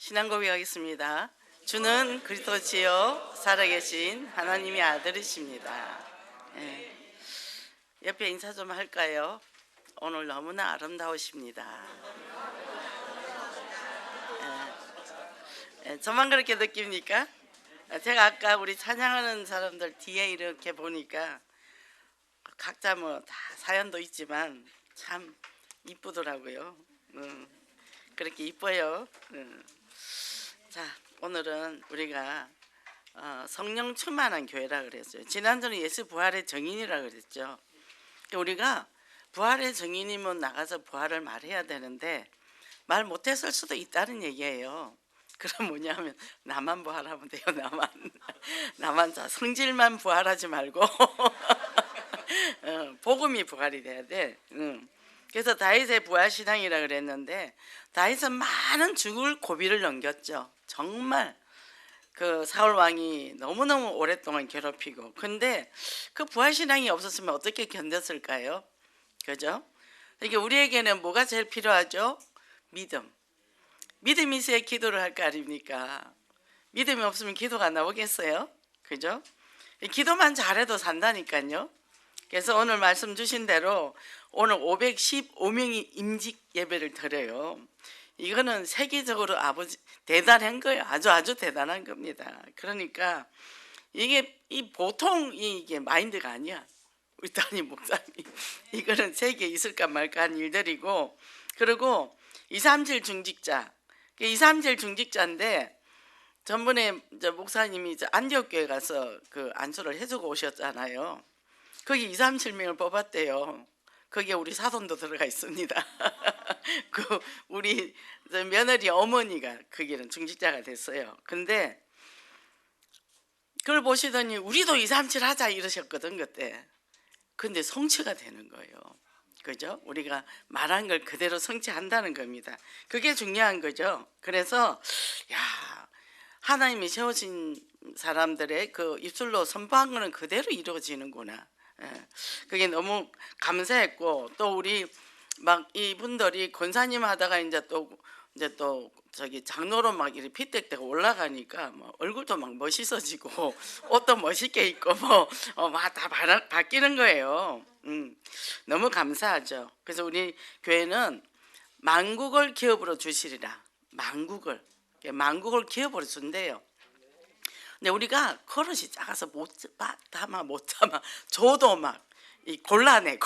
신앙 고백하겠습니다. 주는 그리스도시요 살아계신 하나님의 아들이십니다. 예. 옆에 인사 좀 할까요? 오늘 너무나 아름다우십니다. 저만 그렇게 느낍니까? 제가 아까 우리 찬양하는 사람들 뒤에 이렇게 보니까 각자 뭐 다 사연도 있지만 참 이쁘더라고요. 그렇게 이뻐요. 자, 오늘은 우리가 성령 충만한 교회라 그랬어요. 지난주는 예수 부활의 증인이라 그랬죠. 우리가 부활의 증인이면 나가서 부활을 말해야 되는데 말 못했을 수도 있다는 얘기예요. 그럼 뭐냐면 나만 부활하면 돼요. 나만 자 성질만 부활하지 말고 복음이 부활이 돼야 돼. 그래서 다윗의 부활 신앙이라 그랬는데 다윗은 많은 죽을 고비를 넘겼죠. 정말 그 사울 왕이 너무너무 오랫동안 괴롭히고, 근데 그 부활 신앙이 없었으면 어떻게 견뎠을까요? 그죠? 그러니까 우리에게는 뭐가 제일 필요하죠? 믿음이 있어야 기도를 할 거 아닙니까? 믿음이 없으면 기도가 나오겠어요? 그죠? 기도만 잘해도 산다니까요. 그래서 오늘 말씀 주신 대로 오늘 515명이 임직 예배를 드려요. 이거는 세계적으로 아버지 대단한 거예요. 아주 대단한 겁니다. 그러니까 이게 보통 이게 마인드가 아니야. 우리 담임 목사님 이거는 세계에 있을까 말까 한 일들이고, 그리고 237 중직자, 237 중직자인데 전번에 목사님이 안디옥 교회 가서 그 안수를 해주고 오셨잖아요. 거기 237명을 뽑았대요. 거기에 우리 사돈도 들어가 있습니다. 그 우리 며느리 어머니가 거기는 중직자가 됐어요. 근데 그걸 보시더니 우리도 237 하자 이러셨거든 그때. 근데 성취가 되는 거예요. 그죠? 우리가 말한 걸 그대로 성취한다는 겁니다. 그게 중요한 거죠. 그래서 야, 하나님이 세우신 사람들의 그 입술로 선포한 거는 그대로 이루어지는구나. 그게 너무 감사했고, 또 우리 막 이분들이 권사님 하다가 이제 또 저기 장로로 막 이렇게 피택되고 올라가니까 뭐 얼굴도 막 멋있어지고 옷도 멋있게 입고 뭐 막 다 바뀌는 거예요. 너무 감사하죠. 그래서 우리 교회는 만국을 기업으로 주시리라. 만국을 기업으로 준대요. 근데 우리가 그릇이 작아서 못 담아 줘도 막 곤란해.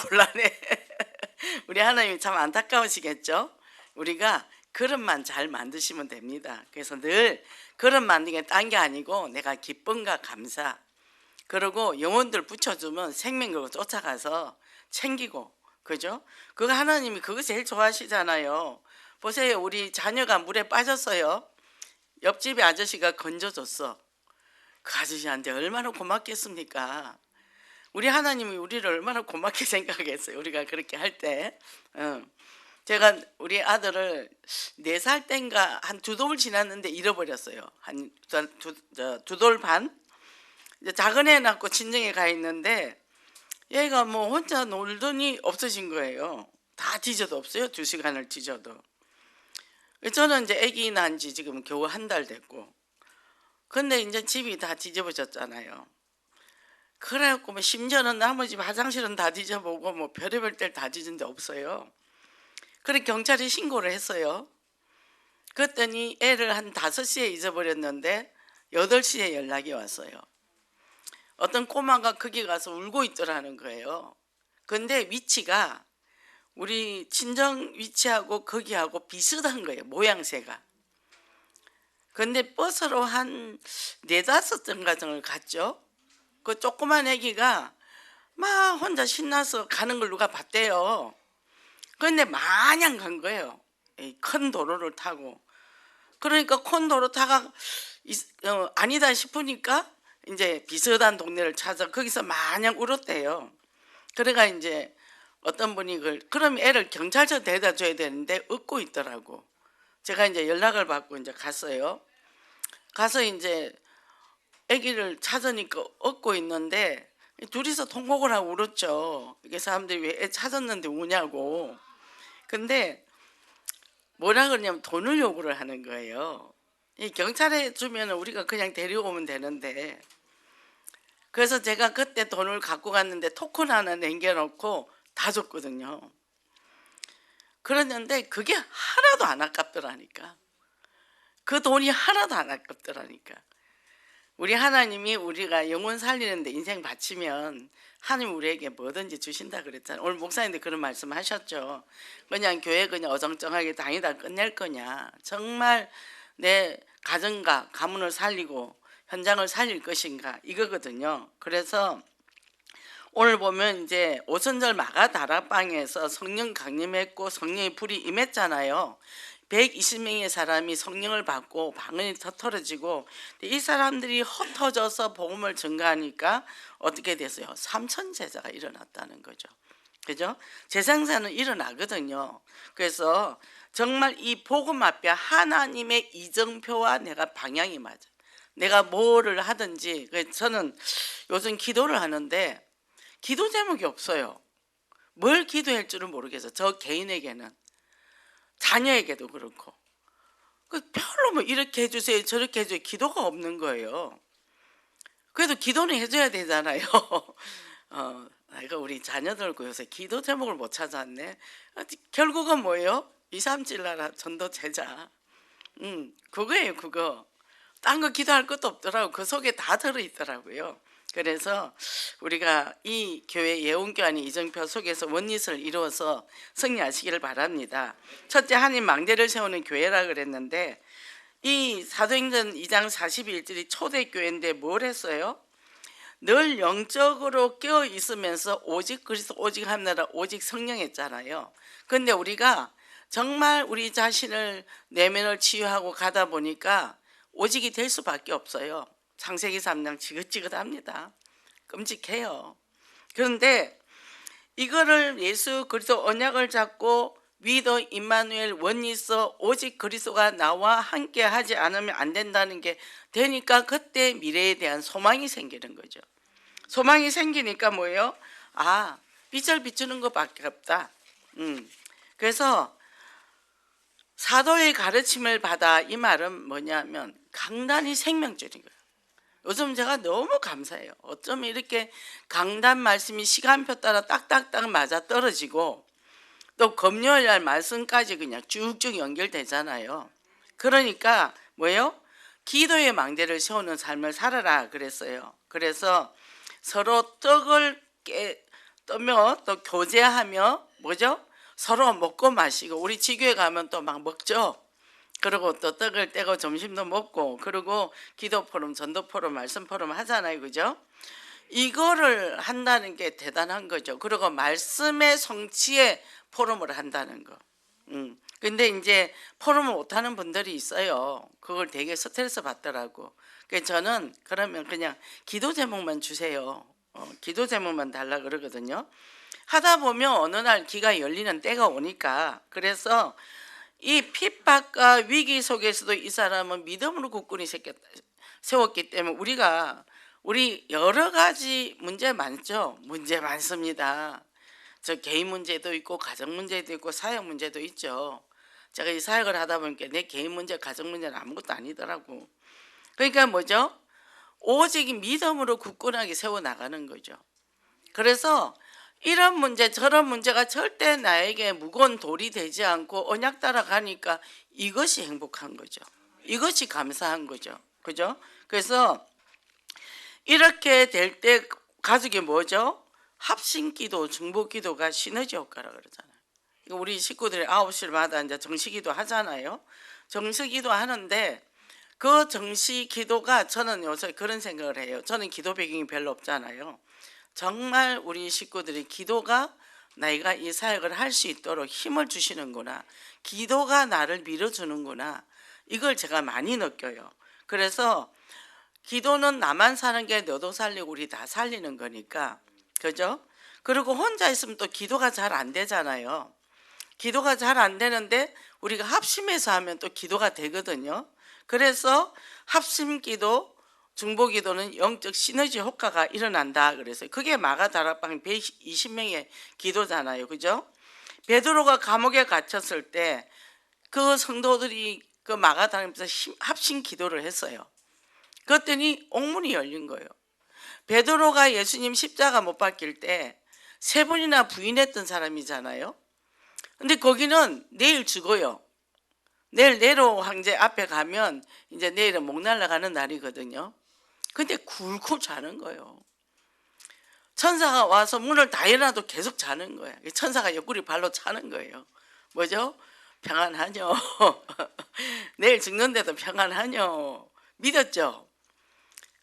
우리 하나님이 참 안타까우시겠죠. 우리가 그릇만 잘 만드시면 됩니다. 그래서 늘 그릇 만드는 게 딴 게 아니고 내가 기쁨과 감사, 그리고 영혼들 붙여주면 생명력을 쫓아가서 챙기고, 그죠? 그거 하나님이 그거 제일 좋아하시잖아요. 보세요, 우리 자녀가 물에 빠졌어요. 옆집에 아저씨가 건져줬어. 그 아저씨한테 얼마나 고맙겠습니까? 우리 하나님이 우리를 얼마나 고맙게 생각했어요. 우리가 그렇게 할 때. 제가 우리 아들을 4살 땐가 한 2돌 지났는데 잃어버렸어요. 한 두 돌 반? 이제 작은 애 낳고 친정에 가 있는데 얘가 뭐 혼자 놀더니 없어진 거예요. 다 뒤져도 없어요. 2시간을 뒤져도. 저는 이제 아기 낳은 지 지금 겨우 한 달 됐고, 근데 이제 집이 다 뒤집어졌잖아요. 그래갖고 뭐 심지어는 나머지 화장실은 다 뒤져보고 뭐 별의별 데를 다 뒤진 데 없어요. 그래 경찰에 신고를 했어요. 그랬더니 애를 한 5시에 잊어버렸는데 8시에 연락이 왔어요. 어떤 꼬마가 거기 가서 울고 있더라는 거예요. 근데 위치가 우리 친정 위치하고 거기하고 비슷한 거예요. 모양새가. 근데 버스로 한 4-5정거장을 갔죠. 그 조그만 애기가 막 혼자 신나서 가는 걸 누가 봤대요. 근데 마냥 간 거예요. 큰 도로를 타고. 그러니까 큰 도로 타가 아니다 싶으니까 이제 비슷한 동네를 찾아 거기서 마냥 울었대요. 그래가 이제 어떤 분이 그럼 애를 경찰서 데려다 줘야 되는데 얻고 있더라고. 제가 이제 연락을 받고 이제 갔어요. 가서 이제 아기를 찾으니까 얻고 있는데 둘이서 통곡을 하고 울었죠. 이게 사람들이 왜 애 찾았는데 우냐고. 근데 뭐라 그러냐면 돈을 요구를 하는 거예요. 이 경찰에 주면 우리가 그냥 데려오면 되는데, 그래서 제가 그때 돈을 갖고 갔는데 토큰 하나 남겨놓고 다 줬거든요. 그랬는데 그게 하나도 안 아깝더라니까. 그 돈이 하나도 안 아깝더라니까. 우리 하나님이 우리가 영혼 살리는데 인생 바치면 하나님 우리에게 뭐든지 주신다 그랬잖아요. 오늘 목사님도 그런 말씀 하셨죠. 그냥 교회 그냥 어정쩡하게 다니다 끝낼 거냐, 정말 내 가정과 가문을 살리고 현장을 살릴 것인가, 이거거든요. 그래서 오늘 보면 이제 오순절 마가 다락방에서 성령 강림했고 성령의 불이 임했잖아요. 120명의 사람이 성령을 받고 방언이 터트려지고, 이 사람들이 흩어져서 복음을 전가하니까 어떻게 됐어요? 3천 제자가 일어났다는 거죠. 그죠? 재생산은 일어나거든요. 그래서 정말 이 복음 앞에 하나님의 이정표와 내가 방향이 맞아. 내가 뭐를 하든지, 저는 요즘 기도를 하는데 기도 제목이 없어요. 뭘 기도할 줄은 모르겠어요. 저 개인에게는, 자녀에게도 그렇고. 별로 뭐 이렇게 해주세요 저렇게 해주세요 기도가 없는 거예요. 그래도 기도는 해줘야 되잖아요. 내가 우리 자녀들고 요새 기도 제목을 못 찾았네. 결국은 뭐예요? 237 나라 전도 제자. 그거예요. 그거. 딴 거 기도할 것도 없더라고. 그 속에 다 들어있더라고요. 그래서 우리가 이 교회 예언교환이 이정표 속에서 원리스를 이루어서 승리하시기를 바랍니다. 첫째, 하나님 망대를 세우는 교회라 그랬는데, 이 사도행전 2장 42절이 초대교회인데 뭘 했어요? 늘 영적으로 깨어 있으면서 오직 그리스도, 오직 하나라, 오직 성령 했잖아요. 근데 우리가 정말 우리 자신을 내면을 치유하고 가다 보니까 오직이 될 수밖에 없어요. 창세기 3장 지긋지긋합니다. 끔찍해요. 그런데 이거를 예수 그리스도 언약을 잡고 위더 임마누엘 원리서 오직 그리스도가 나와 함께 하지 않으면 안 된다는 게 되니까 그때 미래에 대한 소망이 생기는 거죠. 소망이 생기니까 뭐예요? 아, 빛을 비추는 것밖에 없다. 그래서 사도의 가르침을 받아, 이 말은 뭐냐면 강단이 생명줄인 거예요. 요즘 제가 너무 감사해요. 어쩌면 이렇게 강단 말씀이 시간표 따라 딱딱딱 맞아 떨어지고, 또 금요일 날 말씀까지 그냥 쭉쭉 연결되잖아요. 그러니까 뭐예요? 기도의 망대를 세우는 삶을 살아라 그랬어요. 그래서 서로 떡을 떠며 또 교제하며 뭐죠? 서로 먹고 마시고, 우리 지교회 가면 또 막 먹죠. 그리고 또 떡을 떼고 점심도 먹고, 그리고 기도 포럼, 전도 포럼, 말씀 포럼 하잖아요. 그죠? 이거를 한다는 게 대단한 거죠. 그리고 말씀의 성취에 포럼을 한다는 거. 근데 이제 포럼을 못하는 분들이 있어요. 그걸 되게 스트레스 받더라고. 그래서 저는 그러면 그냥 기도 제목만 주세요. 기도 제목만 달라 그러거든요. 하다 보면 어느 날 기가 열리는 때가 오니까, 그래서 이 핍박과 위기 속에서도 이 사람은 믿음으로 굳건히 세웠기 때문에 우리 여러 가지 문제 많죠. 문제 많습니다. 저 개인 문제도 있고 가정 문제도 있고 사역 문제도 있죠. 제가 이 사역을 하다 보니까 내 개인 문제, 가정 문제는 아무것도 아니더라고. 그러니까 뭐죠? 오직 믿음으로 굳건하게 세워나가는 거죠. 그래서 이런 문제 저런 문제가 절대 나에게 무거운 돌이 되지 않고 언약 따라가니까 이것이 행복한 거죠. 이것이 감사한 거죠. 그죠? 그래서 이렇게 될 때 가족이 뭐죠? 합심기도, 중보기도가 시너지 효과라 그러잖아요. 우리 식구들이 9시마다 이제 정시기도 하잖아요. 정시기도 하는데 그 정시기도가, 저는 요새 그런 생각을 해요. 저는 기도 배경이 별로 없잖아요. 정말 우리 식구들이 기도가 내가 이 사역을 할 수 있도록 힘을 주시는구나, 기도가 나를 밀어주는구나, 이걸 제가 많이 느껴요. 그래서 기도는 나만 사는 게 너도 살리고 우리 다 살리는 거니까. 그죠? 그리고 혼자 있으면 또 기도가 잘 안 되잖아요. 기도가 잘 안 되는데 우리가 합심해서 하면 또 기도가 되거든요. 그래서 합심기도, 중보기도는 영적 시너지 효과가 일어난다 그래서 그게 마가 다락방 120명의 기도잖아요. 그죠? 베드로가 감옥에 갇혔을 때 그 성도들이 그 마가다니면서 합심 기도를 했어요. 그랬더니 옥문이 열린 거예요. 베드로가 예수님 십자가 못 박힐 때 3번이나 부인했던 사람이잖아요. 근데 거기는 내일 죽어요. 내일 네로 황제 앞에 가면 이제 내일은 목 날라가는 날이거든요. 근데 굴고 자는 거예요. 천사가 와서 문을 다 열어놔도 계속 자는 거예요. 천사가 옆구리 발로 차는 거예요. 뭐죠? 평안하뇨. 내일 죽는데도 평안하뇨. 믿었죠?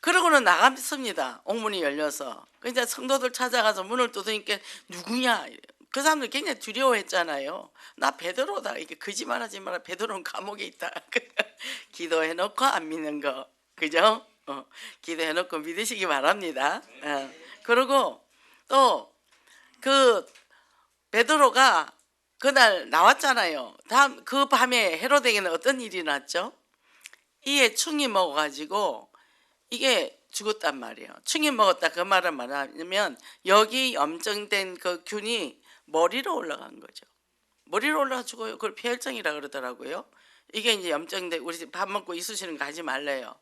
그러고는 나갔습니다. 옥문이 열려서. 그러니까 성도들 찾아가서 문을 두드니까 누구냐? 그 사람들 굉장히 두려워했잖아요. 나 베드로다. 이게 거짓말하지 마라. 베드로는 감옥에 있다. 기도해놓고 안 믿는 거, 그죠? 기도해놓고 믿으시기 바랍니다. 그리고 또 그 베드로가 그날 나왔잖아요. 다음 그 밤에 헤로데에게는 어떤 일이 났죠? 이에 충이 먹어가지고 이게 죽었단 말이에요. 충이 먹었다 그 말은 뭐냐면 여기 염증된 그 균이 머리로 올라간 거죠. 머리로 올라가 죽어요. 그걸 폐혈증이라 그러더라고요. 이게 이제 염증된, 우리 밥 먹고 있으시는 거 하지 말래요.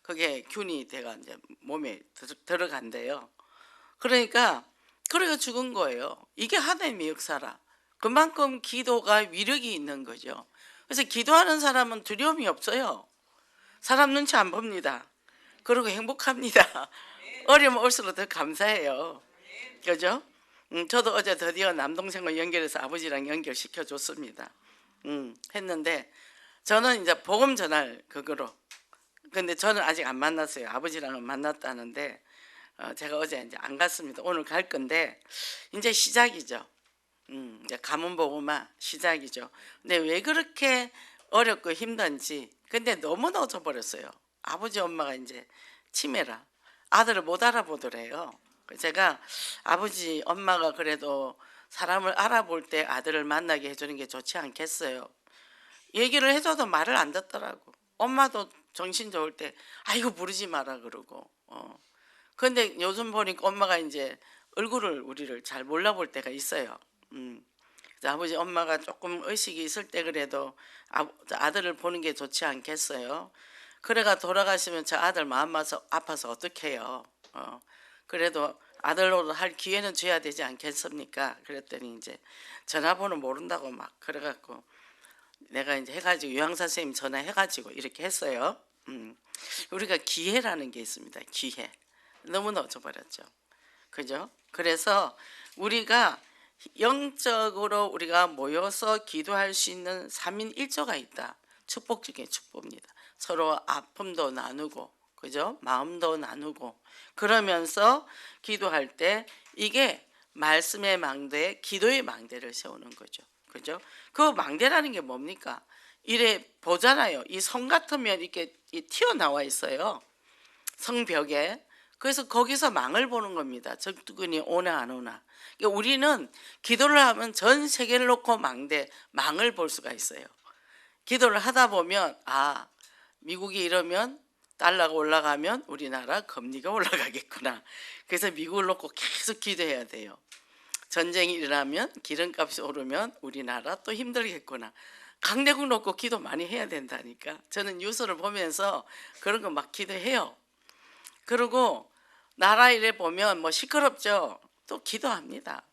그게 균이 돼가 이제 몸에 들어간대요. 그러니까 죽은 거예요. 이게 하나님의 역사라. 그만큼 기도가 위력이 있는 거죠. 그래서 기도하는 사람은 두려움이 없어요. 사람 눈치 안 봅니다. 그리고 행복합니다. 어려움 올수록 더 감사해요. 그죠? 저도 어제 드디어 남동생을 연결해서 아버지랑 연결시켜 줬습니다. 했는데 저는 이제 복음 전할 그거로. 근데 저는 아직 안 만났어요. 아버지랑은 만났다는데 제가 어제 이제 안 갔습니다. 오늘 갈 건데 이제 시작이죠. 이제 가문 복음화 시작이죠. 근데 왜 그렇게 어렵고 힘든지. 근데 너무 넣어져 버렸어요. 아버지 엄마가 이제 치매라. 아들을 못 알아보더래요. 제가 아버지 엄마가 그래도 사람을 알아볼 때 아들을 만나게 해주는 게 좋지 않겠어요. 얘기를 해줘도 말을 안 듣더라고. 엄마도 정신 좋을 때 아이고 부르지 마라 그러고. 근데 요즘 보니까 엄마가 이제 얼굴을 우리를 잘 몰라볼 때가 있어요. 그래서 아버지 엄마가 조금 의식이 있을 때 그래도 아들을 보는 게 좋지 않겠어요. 그래가 돌아가시면 저 아들 마음 아파서 어떡해요. 그래도 아들로 할 기회는 줘야 되지 않겠습니까? 그랬더니 이제 전화번호 모른다고 막 그래갖고 내가 이제 해가지고 유양사 선생님 전화해가지고 이렇게 했어요. 우리가 기회라는 게 있습니다. 기회. 너무 넣어줘버렸죠. 그죠? 그래서 우리가 영적으로 우리가 모여서 기도할 수 있는 3인 1조가 있다. 축복 중에 축복입니다. 서로 아픔도 나누고, 그죠? 마음도 나누고, 그러면서 기도할 때 이게 말씀의 망대, 기도의 망대를 세우는 거죠. 그죠? 그 망대라는 게 뭡니까? 이래 보잖아요. 이 성 같으면 이렇게 튀어나와 있어요. 성벽에. 그래서 거기서 망을 보는 겁니다. 적군이 오나 안 오나. 그러니까 우리는 기도를 하면 전 세계를 놓고 망을 볼 수가 있어요. 기도를 하다 보면 미국이 이러면 달러가 올라가면 우리나라 금리가 올라가겠구나. 그래서 미국을 놓고 계속 기도해야 돼요. 전쟁이 일어나면 기름값이 오르면 우리나라 또 힘들겠구나. 강대국 놓고 기도 많이 해야 된다니까. 저는 뉴스를 보면서 그런 거 막 기도해요. 그리고 나라 일에 보면 뭐 시끄럽죠. 또 기도합니다.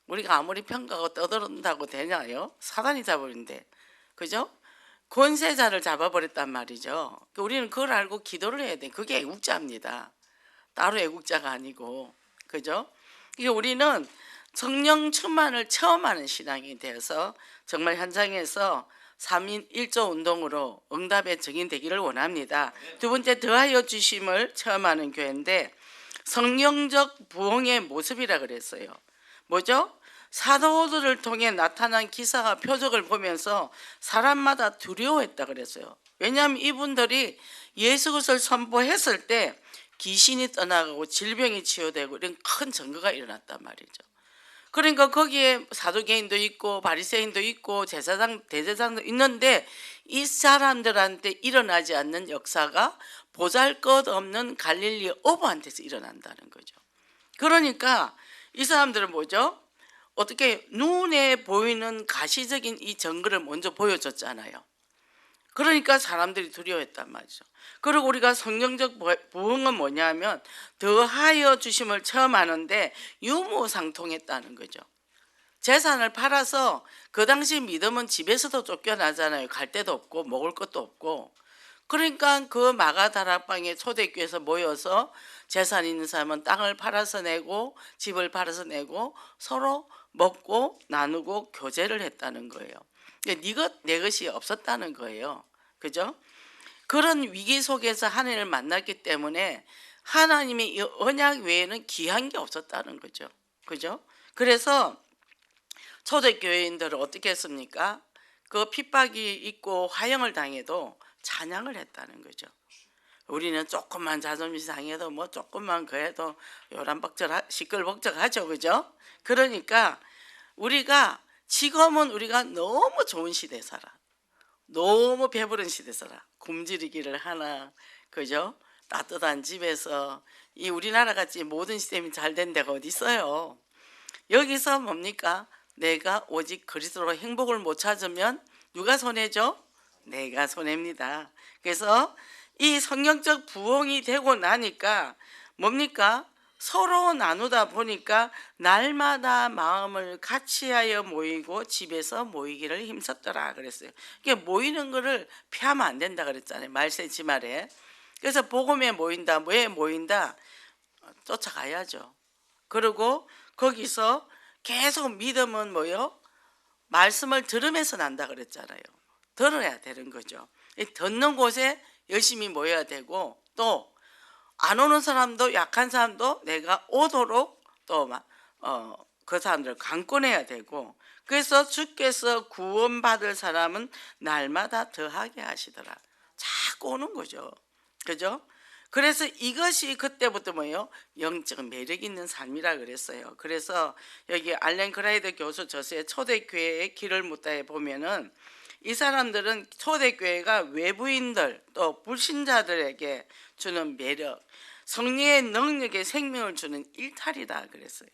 우리가 아무리 평가하고 떠들었다고 되냐요? 사단이 잡아버린데, 그죠? 권세자를 잡아버렸단 말이죠. 우리는 그걸 알고 기도를 해야 돼. 그게 애국자입니다. 따로 애국자가 아니고, 그죠? 이게 우리는 성령 충만을 체험하는 신앙이 되어서 정말 현장에서 3인 1조 운동으로 응답의 증인 되기를 원합니다. 두 번째, 더하여 주심을 체험하는 교회인데 성령적 부흥의 모습이라 그랬어요. 뭐죠? 사도들을 통해 나타난 기사와 표적을 보면서 사람마다 두려워했다 그랬어요. 왜냐하면 이분들이 예수 그리스도를 선포했을 때 귀신이 떠나가고 질병이 치유되고 이런 큰 증거가 일어났단 말이죠. 그러니까 거기에 사두개인도 있고 바리새인도 있고 제사장 대제사장도 있는데 이 사람들한테 일어나지 않는 역사가 보잘것없는 갈릴리 어부한테서 일어난다는 거죠. 그러니까 이 사람들은 뭐죠? 어떻게 눈에 보이는 가시적인 이 증거를 먼저 보여줬잖아요. 그러니까 사람들이 두려워했단 말이죠. 그리고 우리가 성경적 부흥은 뭐냐면 더하여 주심을 체험하는데 유무상통했다는 거죠. 재산을 팔아서 그 당시 믿음은 집에서도 쫓겨나잖아요. 갈 데도 없고 먹을 것도 없고. 그러니까 그 마가다락방에 초대교회에서 모여서 재산 있는 사람은 땅을 팔아서 내고 집을 팔아서 내고 서로 먹고 나누고 교제를 했다는 거예요. 네 것 내 것이 없었다는 거예요. 그죠? 그런 위기 속에서 하나님을 만났기 때문에 하나님의 이 언약 외에는 귀한 게 없었다는 거죠. 그죠? 그래서 초대교회인들을 어떻게 했습니까? 그 핍박이 있고 화형을 당해도 찬양을 했다는 거죠. 우리는 조금만 자존심 상해도 뭐 조금만 그래도 요란벅적 시끌벅적하죠. 그죠? 그러니까 우리가 지금은 우리가 너무 좋은 시대 살아. 너무 배부른 시대 살아. 굶주리기를 하나. 그죠? 따뜻한 집에서 이 우리나라 같이 모든 시스템이 잘 된 데가 어디 있어요? 여기서 뭡니까? 내가 오직 그리스도로 행복을 못 찾으면 누가 손해죠? 내가 손해입니다. 그래서 이 성경적 부흥이 되고 나니까 뭡니까? 서로 나누다 보니까 날마다 마음을 같이하여 모이고 집에서 모이기를 힘썼더라 그랬어요. 이게 모이는 거를 피하면 안 된다 그랬잖아요. 말세지 말에. 그래서 복음에 모인다. 왜 모인다? 쫓아가야죠. 그리고 거기서 계속 믿음은 뭐요? 말씀을 들으면서 난다 그랬잖아요. 들어야 되는 거죠. 듣는 곳에 열심히 모여야 되고 또 안 오는 사람도 약한 사람도 내가 오도록 또 그 사람들을 강권해야 되고 그래서 주께서 구원받을 사람은 날마다 더하게 하시더라. 자꾸 오는 거죠. 그죠? 그래서 이것이 그때부터 뭐예요? 영적 매력 있는 삶이라 그랬어요. 그래서 여기 알렌 그라이더 교수 저서의 초대교회의 길을 묻다에 보면은 이 사람들은 초대교회가 외부인들 또 불신자들에게 주는 매력, 성령의 능력에 생명을 주는 일탈이다 그랬어요.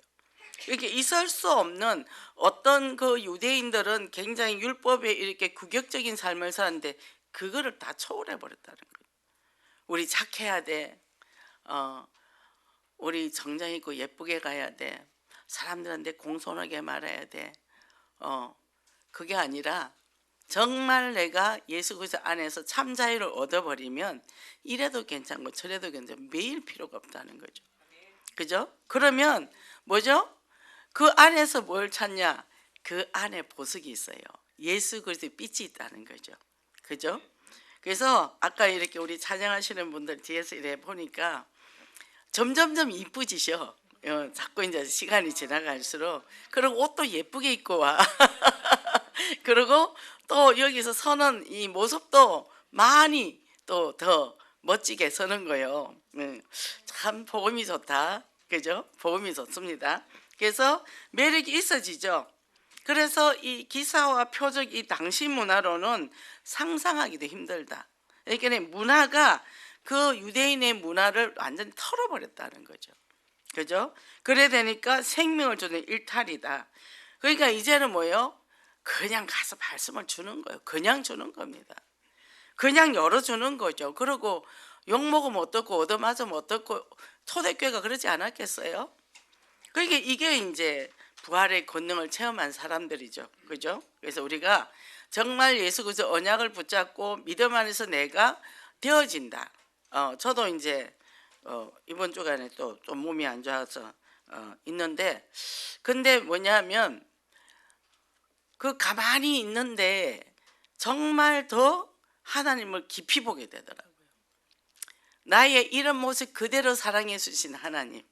이렇게 있을 수 없는 어떤 그 유대인들은 굉장히 율법에 이렇게 구격적인 삶을 사는데 그거를 다 초월해 버렸다는 거예요. 우리 착해야 돼. 우리 정장 입고 예쁘게 가야 돼. 사람들한테 공손하게 말해야 돼. 그게 아니라 정말 내가 예수 그리스도 안에서 참 자유를 얻어버리면 이래도 괜찮고 저래도 괜찮고 매일 필요가 없다는 거죠. 그죠? 그러면 뭐죠? 그 안에서 뭘 찾냐? 그 안에 보석이 있어요. 예수 그리스도의 빛이 있다는 거죠. 그죠? 그래서 아까 이렇게 우리 찬양하시는 분들 뒤에서 이래 보니까 점점점 이쁘지셔. 자꾸 이제 시간이 지나갈수록 그리고 옷도 예쁘게 입고 와. 그리고 또 여기서 서는 이 모습도 많이 또 더 멋지게 서는 거예요. 참 복음이 좋다. 그죠? 복음이 좋습니다. 그래서 매력이 있어지죠. 그래서 이 기사와 표적 이 당시 문화로는 상상하기도 힘들다. 그러니까 문화가 그 유대인의 문화를 완전히 털어버렸다는 거죠. 그죠? 그래 되니까 생명을 주는 일탈이다. 그러니까 이제는 뭐예요? 그냥 가서 말씀을 주는 거예요. 그냥 주는 겁니다. 그냥 열어주는 거죠. 그리고 욕먹으면 어떻고 얻어맞으면 어떻고 초대교회가 그러지 않았겠어요? 그러니까 이게 이제 부활의 권능을 체험한 사람들이죠. 그죠? 그래서 우리가 정말 예수 그리스도 언약을 붙잡고 믿음 안에서 내가 되어진다. 저도 이제 이번 주간에 또 좀 몸이 안 좋아서 있는데 근데 뭐냐면 그 가만히 있는데 정말 더 하나님을 깊이 보게 되더라고요. 나의 이런 모습 그대로 사랑해 주신 하나님.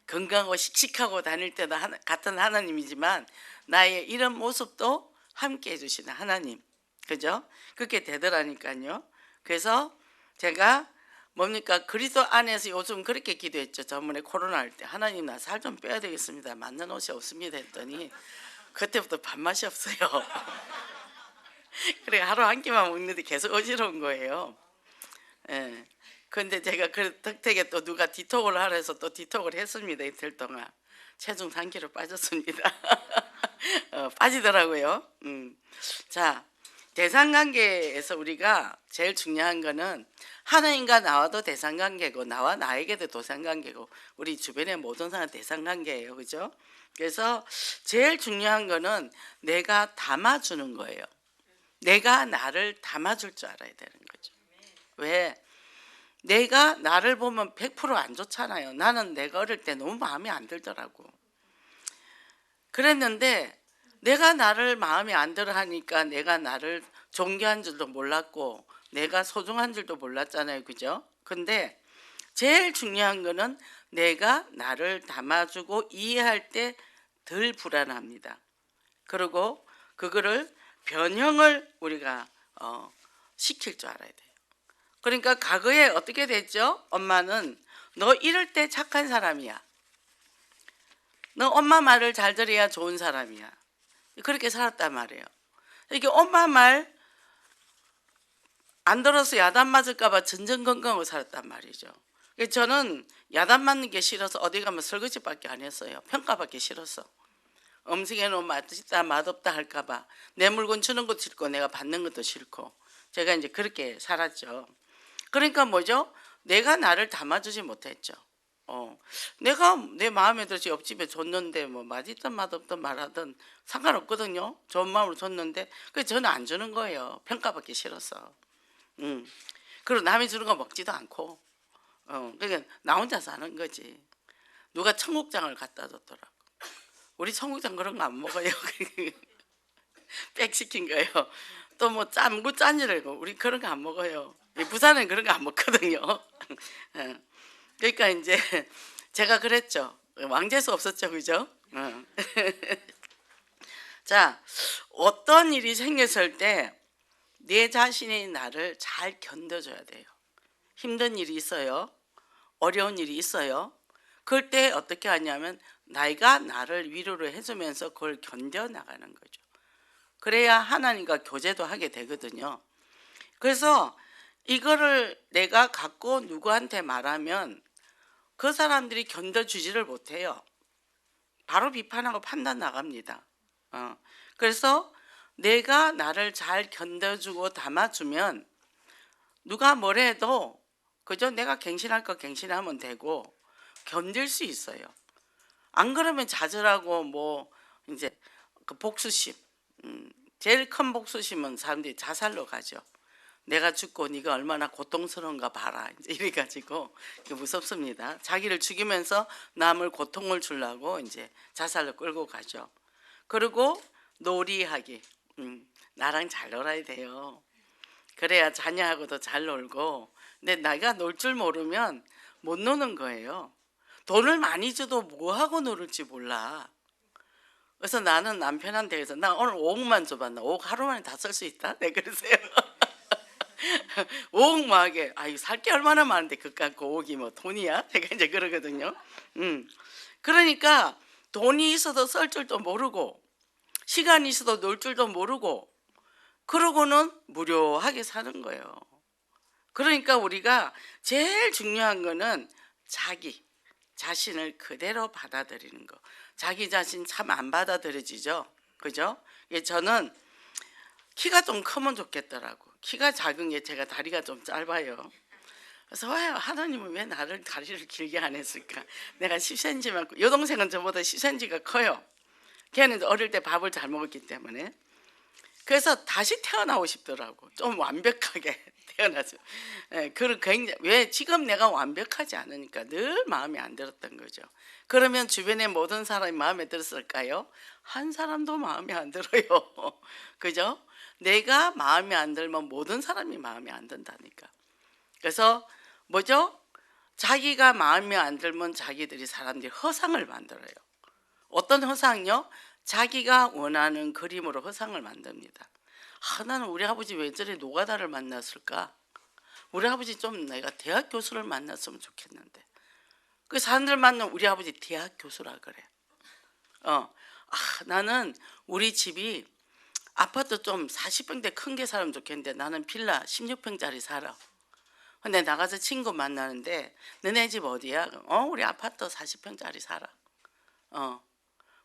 건강하고 씩씩하고 다닐 때도 같은 하나님이지만 나의 이런 모습도 함께 해주시는 하나님. 그죠? 그렇게 되더라니까요. 그래서 제가 뭡니까? 그리스도 안에서 요즘 그렇게 기도했죠. 저번에 코로나 할 때 하나님 나 살 좀 빼야 되겠습니다. 맞는 옷이 없습니다 했더니 그때부터 밥맛이 없어요. 그래 하루 한 끼만 먹는데 계속 어지러운 거예요. 예. 근데 제가 그 덕택에 또 누가 디톡을 하라 해서 또 디톡을 했습니다. 이틀 동안 체중 3kg 빠졌습니다. 빠지더라고요. 자, 대상관계에서 우리가 제일 중요한 거는 하나님과 나와도 대상관계고 나와 나에게도 대상관계고 우리 주변의 모든 사람 대상관계예요. 그죠? 그래서 제일 중요한 거는 내가 담아주는 거예요. 내가 나를 담아줄 줄 알아야 되는 거죠. 왜? 내가 나를 보면 100%안 좋잖아요. 나는 내가 어릴 때 너무 마음에 안 들더라고. 그랬는데 내가 나를 마음에 안 들어 하니까 내가 나를 존경한 줄도 몰랐고 내가 소중한 줄도 몰랐잖아요. 그죠? 근데 제일 중요한 거는 내가 나를 담아주고 이해할 때 덜 불안합니다. 그리고 그거를 변형을 우리가 시킬 줄 알아야 돼요. 그러니까 과거에 어떻게 됐죠? 엄마는 너 이럴 때 착한 사람이야. 너 엄마 말을 잘 들어야 좋은 사람이야. 그렇게 살았단 말이에요. 이게 엄마 말 안 들어서 야단 맞을까 봐 전전긍긍하고 살았단 말이죠. 저는 야단 맞는 게 싫어서 어디 가면 설거지밖에 안 했어요. 평가받기 싫었어. 음식에 놓으면 맛있다 맛없다 할까 봐 내 물건 주는 것도 싫고 내가 받는 것도 싫고 제가 이제 그렇게 살았죠. 그러니까 뭐죠? 내가 나를 담아주지 못했죠. 내가 내 마음에 들지 옆집에 줬는데 뭐 맛있든 맛없든 말하든 상관없거든요. 좋은 마음으로 줬는데 그 저는 안 주는 거예요. 평가받기 싫어서. 그리고 남이 주는 거 먹지도 않고. 그러니까 나 혼자 사는 거지. 누가 청국장을 갖다 줬더라고. 우리 청국장 그런 거 안 먹어요. 빽 시킨 거예요. 또 뭐 짠무 짠이라고 우리 그런 거 안 먹어요. 부산은 그런 거 안 먹거든요. 그러니까 이제 제가 그랬죠. 왕재수 없었죠, 그죠? 자, 어떤 일이 생겼을 때 내 자신이 나를 잘 견뎌줘야 돼요. 힘든 일이 있어요. 어려운 일이 있어요. 그럴 때 어떻게 하냐면 내가 나를 위로를 해주면서 그걸 견뎌나가는 거죠. 그래야 하나님과 교제도 하게 되거든요. 그래서 이거를 내가 갖고 누구한테 말하면 그 사람들이 견뎌주지를 못해요. 바로 비판하고 판단 나갑니다. 그래서 내가 나를 잘 견뎌주고 담아주면 누가 뭐래 해도 그저 내가 갱신할 거 갱신하면 되고 견딜 수 있어요. 안 그러면 좌절하고 뭐 이제 그 복수심, 제일 큰 복수심은 사람들이 자살로 가죠. 내가 죽고 네가 얼마나 고통스러운가 봐라. 이제 이래가지고 무섭습니다. 자기를 죽이면서 남을 고통을 주려고 이제 자살로 끌고 가죠. 그리고 놀이하기, 나랑 잘 놀아야 돼요. 그래야 자녀하고도 잘 놀고. 근데 내가 놀 줄 모르면 못 노는 거예요. 돈을 많이 줘도 뭐 하고 놀을지 몰라. 그래서 나는 남편한테 해서 나 오늘 5억만 줘봐. 나 5억 하루 만에 다 쓸 수 있다. 네 그러세요. 5억 막에 아유 살 게 얼마나 많은데 그깟 5억이 뭐 돈이야? 제가 이제 그러거든요. 그러니까 돈이 있어도 쓸 줄도 모르고 시간이 있어도 놀 줄도 모르고 그러고는 무료하게 사는 거예요. 그러니까 우리가 제일 중요한 거는 자기 자신을 그대로 받아들이는 거. 자기 자신 참 안 받아들여지죠. 그죠? 저는 키가 좀 크면 좋겠더라고. 키가 작은 게 제가 다리가 좀 짧아요. 그래서 왜 하나님은 왜 나를 다리를 길게 안 했을까? 내가 10cm만 여동생은 저보다 10cm가 커요. 걔는 어릴 때 밥을 잘 먹었기 때문에. 그래서 다시 태어나고 싶더라고. 좀 완벽하게 태어나죠. 그리고 굉장히 왜 지금 내가 완벽하지 않으니까 늘 마음에 안 들었던 거죠. 그러면 주변의 모든 사람이 마음에 들었을까요? 한 사람도 마음에 안 들어요. 그죠? 내가 마음에 안 들면 모든 사람이 마음에 안 든다니까. 그래서 뭐죠? 자기가 마음에 안 들면 자기들이 사람들이 허상을 만들어요. 어떤 허상요? 자기가 원하는 그림으로 허상을 만듭니다. 나는 우리 아버지 왜 저래 노가다를 만났을까? 우리 아버지 좀 내가 대학 교수를 만났으면 좋겠는데. 그 사람들 만나면 우리 아버지 대학 교수라 그래. 나는 우리 집이 아파트 좀 40평대 큰 게 살면 좋겠는데 나는 빌라 16평짜리 살아. 근데 나가서 친구 만나는데 너네 집 어디야? 우리 아파트 40평짜리 살아.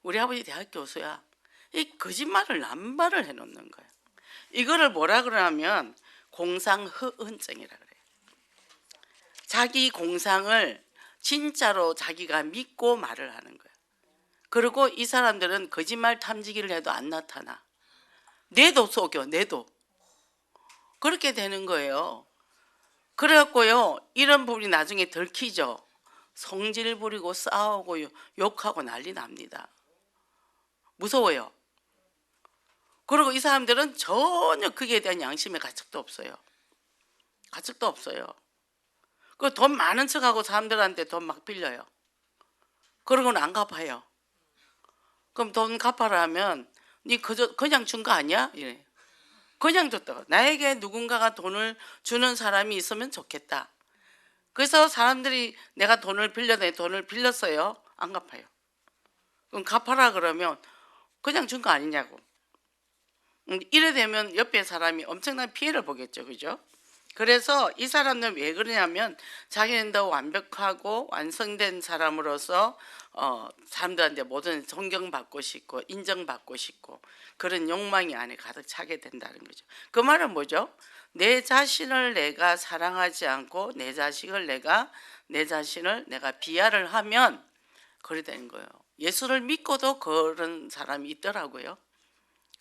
우리 아버지 대학 교수야. 이 거짓말을 남발을 해놓는 거야. 이거를 뭐라 그러냐면 공상허언증이라 그래요. 자기 공상을 진짜로 자기가 믿고 말을 하는 거예요. 그리고 이 사람들은 거짓말 탐지기를 해도 안 나타나. 내도 속여, 내도. 그렇게 되는 거예요. 그래갖고요, 이런 부분이 나중에 들키죠. 성질 부리고 싸우고 욕하고 난리 납니다. 무서워요. 그리고 이 사람들은 전혀 그에 대한 양심의 가책도 없어요. 가책도 없어요. 그 돈 많은 척하고 사람들한테 돈 막 빌려요. 그러고는 안 갚아요. 그럼 돈 갚아라 하면 니 그냥 준 거 아니야? 이래. 그냥 줬다고. 나에게 누군가가 돈을 주는 사람이 있으면 좋겠다. 그래서 사람들이 내가 돈을 빌렸어요. 안 갚아요. 그럼 갚아라 그러면 그냥 준 거 아니냐고. 이래 되면 옆에 사람이 엄청난 피해를 보겠죠. 그죠? 그래서 이 사람들은 왜 그러냐면 자기는 더 완벽하고 완성된 사람으로서 사람들한테 모든 존경받고 싶고 인정받고 싶고 그런 욕망이 안에 가득 차게 된다는 거죠. 그 말은 뭐죠? 내 자신을 내가 사랑하지 않고 내 자신을 내가 비하를 하면 그래 되는 거예요. 예수를 믿고도 그런 사람이 있더라고요.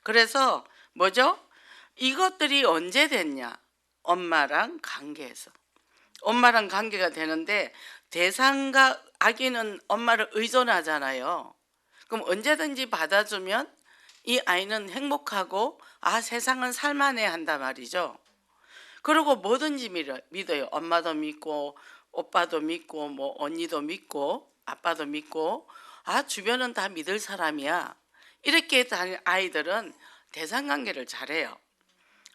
그래서 뭐죠? 이것들이 언제 됐냐? 엄마랑 관계에서. 엄마랑 관계가 되는데 대상과 아기는 엄마를 의존하잖아요. 그럼 언제든지 받아주면 이 아이는 행복하고 세상은 살만해 한단 말이죠. 그리고 뭐든지 믿어요. 엄마도 믿고 오빠도 믿고 뭐 언니도 믿고 아빠도 믿고 주변은 다 믿을 사람이야. 이렇게 다닌 아이들은 대상관계를 잘해요.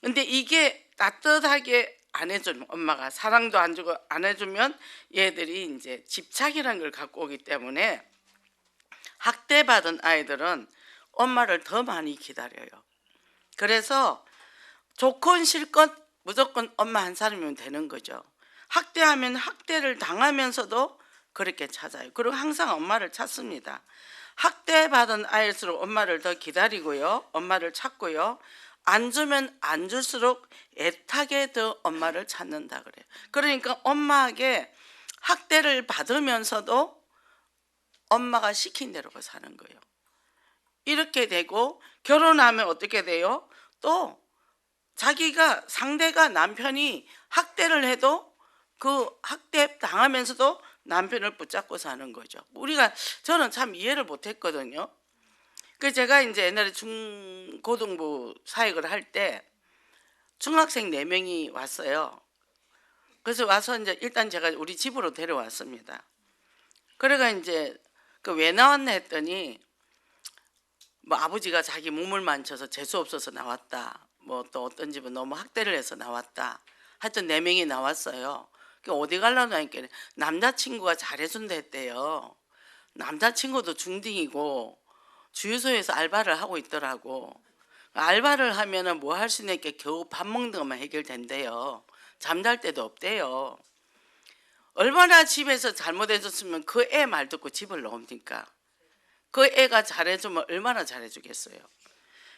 근데 이게 따뜻하게 안 해주면 엄마가 사랑도 안 주고 안 해주면 얘들이 이제 집착이라는 걸 갖고 오기 때문에 학대받은 아이들은 엄마를 더 많이 기다려요. 그래서 좋건 싫건 무조건 엄마 한 사람이면 되는 거죠. 학대하면 학대를 당하면서도 그렇게 찾아요. 그리고 항상 엄마를 찾습니다. 학대받은 아이일수록 엄마를 더 기다리고요. 엄마를 찾고요. 안 주면 안 줄수록 애타게 더 엄마를 찾는다 그래요. 그러니까 엄마에게 학대를 받으면서도 엄마가 시킨 대로 사는 거예요. 이렇게 되고 결혼하면 어떻게 돼요? 또 자기가 상대가 남편이 학대를 해도 그 학대 당하면서도 남편을 붙잡고 사는 거죠. 저는 참 이해를 못했거든요. 그 제가 이제 옛날에 중고등부 사역을 할 때 중학생 4명이 왔어요. 그래서 와서 이제 일단 제가 우리 집으로 데려왔습니다. 그래가 이제 왜 나왔나 했더니 뭐 아버지가 자기 몸을 만져서 재수 없어서 나왔다. 뭐 또 어떤 집은 너무 학대를 해서 나왔다. 하여튼 4명이 나왔어요. 어디 가려고 하니까 남자친구가 잘해준다 했대요. 남자친구도 중딩이고 주유소에서 알바를 하고 있더라고. 알바를 하면은 뭐 할 수 있는 게 겨우 밥 먹는 것만 해결된대요. 잠잘 때도 없대요. 얼마나 집에서 잘못해줬으면 그 애 말 듣고 집을 나옵니까? 그 애가 잘해주면 얼마나 잘해주겠어요.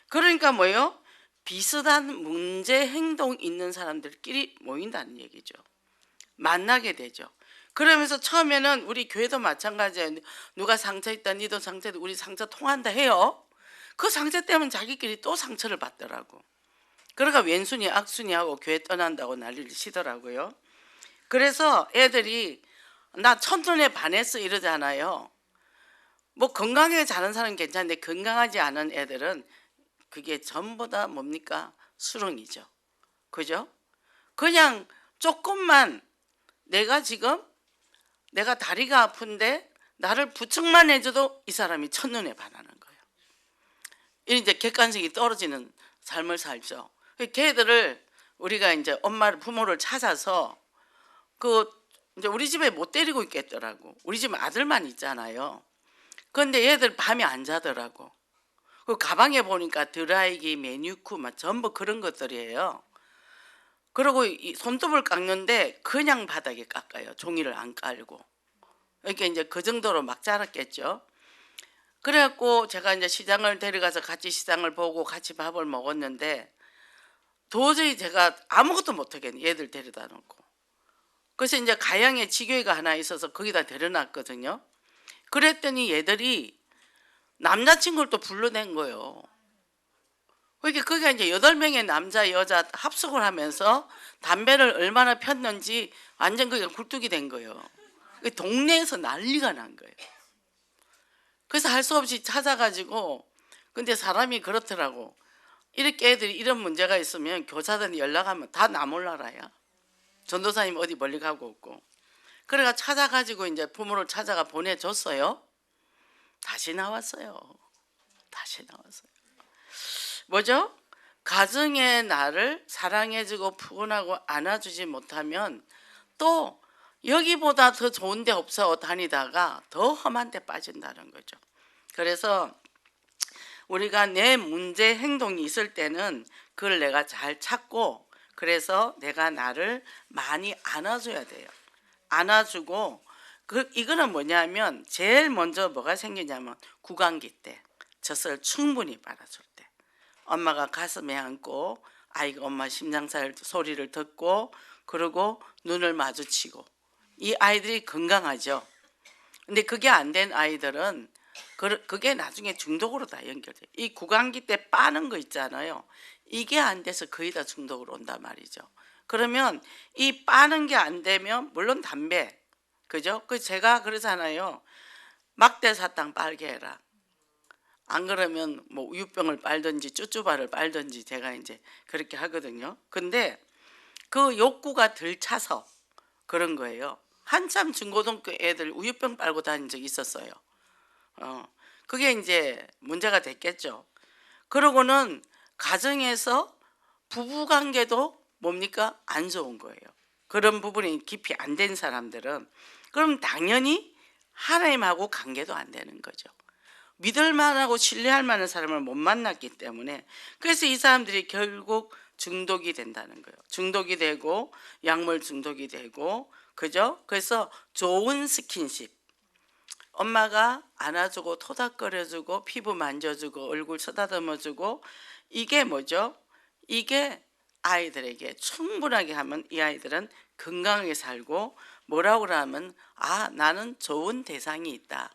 그러니까 뭐예요? 비슷한 문제 행동 있는 사람들끼리 모인다는 얘기죠. 만나게 되죠. 그러면서 처음에는 우리 교회도 마찬가지예요. 누가 상처 있다, 니도 상처 있다, 우리 상처 통한다 해요. 그 상처 때문에 자기끼리 또 상처를 받더라고. 그러니까 왼순이 악순이하고 교회 떠난다고 난리를 치더라고요. 그래서 애들이 나 첫눈에 반했어 이러잖아요. 뭐 건강하게 자는 사람은 괜찮은데 건강하지 않은 애들은 그게 전부 다 뭡니까? 수렁이죠. 그죠? 그냥 조금만 내가 다리가 아픈데 나를 부축만 해줘도 이 사람이 첫눈에 반하는 거예요. 이제 객관성이 떨어지는 삶을 살죠. 걔들을 우리가 이제 부모를 찾아서 이제 우리 집에 못 데리고 있겠더라고. 우리 집에 아들만 있잖아요. 그런데 얘들 밤에 안 자더라고. 그 가방에 보니까 드라이기, 매니큐 막 전부 그런 것들이에요. 그리고 이 손톱을 깎는데 그냥 바닥에 깎아요. 종이를 안 깔고. 이렇게 이제 그 정도로 막 자랐겠죠. 그래갖고 제가 이제 시장을 데려가서 같이 시장을 보고 같이 밥을 먹었는데 도저히 제가 아무것도 못하겠네. 얘들 데려다 놓고. 그래서 이제 가양에 지교회가 하나 있어서 거기다 데려놨거든요. 그랬더니 얘들이 남자친구를 또 불러낸 거예요. 그러니까 거기가 이제 8명의 남자 여자 합숙을 하면서 담배를 얼마나 폈는지 완전 거기가 굴뚝이 된 거예요. 동네에서 난리가 난 거예요. 그래서 할 수 없이 찾아가지고, 근데 사람이 그렇더라고. 이렇게 애들이 이런 문제가 있으면 교사들이 연락하면 다 나 몰라라야. 전도사님 어디 멀리 가고 없고. 그래가 찾아가지고 이제 부모를 찾아가 보내줬어요. 다시 나왔어요. 다시 나왔어요. 뭐죠? 가정의 나를 사랑해주고 푸근하고 안아주지 못하면 또 여기보다 더 좋은 데 없어 다니다가 더 험한 데 빠진다는 거죠. 그래서 우리가 내 문제 행동이 있을 때는 그걸 내가 잘 찾고, 그래서 내가 나를 많이 안아줘야 돼요. 안아주고, 이거는 뭐냐면 제일 먼저 뭐가 생기냐면 구강기 때 젖을 충분히 빨아줄 때 엄마가 가슴에 안고 아이가 엄마 심장살 소리를 듣고, 그리고 눈을 마주치고, 이 아이들이 건강하죠. 근데 그게 안 된 아이들은 그게 나중에 중독으로 다 연결돼요. 이 구강기 때 빠는 거 있잖아요. 이게 안 돼서 거의 다 중독으로 온단 말이죠. 그러면 이 빠는 게 안 되면 물론 담배, 그죠? 그 제가 그러잖아요. 막대 사탕 빨게 해라. 안 그러면 뭐 우유병을 빨든지 쭈쭈바를 빨든지 제가 이제 그렇게 하거든요. 근데 그 욕구가 덜 차서 그런 거예요. 한참 중고등학교 애들 우유병 빨고 다닌 적이 있었어요. 그게 이제 문제가 됐겠죠. 그러고는 가정에서 부부관계도 뭡니까? 안 좋은 거예요. 그런 부분이 깊이 안 된 사람들은 그럼 당연히 하나님하고 관계도 안 되는 거죠. 믿을 만하고 신뢰할 만한 사람을 못 만났기 때문에, 그래서 이 사람들이 결국 중독이 된다는 거예요. 중독이 되고 약물 중독이 되고, 그죠? 그래서 좋은 스킨십, 엄마가 안아주고 토닥거려주고 피부 만져주고 얼굴 쓰다듬어주고, 이게 뭐죠? 이게 아이들에게 충분하게 하면 이 아이들은 건강하게 살고, 뭐라고 하면 나는 좋은 대상이 있다.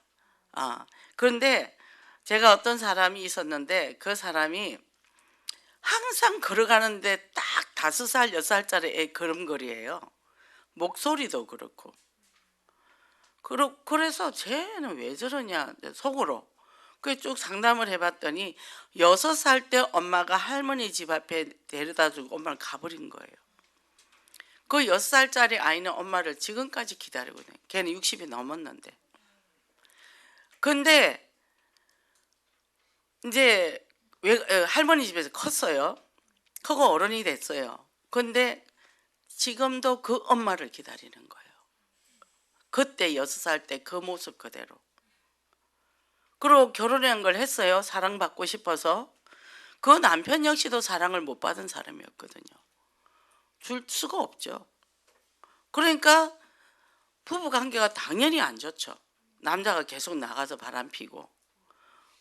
그런데 제가 어떤 사람이 있었는데 그 사람이 항상 걸어가는데 딱 5살 6살짜리 애 걸음걸이에요. 목소리도 그렇고. 그래서 쟤는 왜 저러냐 속으로 쭉 상담을 해봤더니 6살 때 엄마가 할머니 집 앞에 데려다 주고 엄마를 가버린 거예요. 그 6살짜리 아이는 엄마를 지금까지 기다리고 있네. 걔는 60이 넘었는데. 근데 이제 할머니 집에서 컸어요. 크고 어른이 됐어요. 근데 지금도 그 엄마를 기다리는 거예요. 그때 6살 때 그 모습 그대로. 그리고 결혼한 걸 했어요. 사랑받고 싶어서. 그 남편 역시도 사랑을 못 받은 사람이었거든요. 줄 수가 없죠. 그러니까 부부 관계가 당연히 안 좋죠. 남자가 계속 나가서 바람 피고.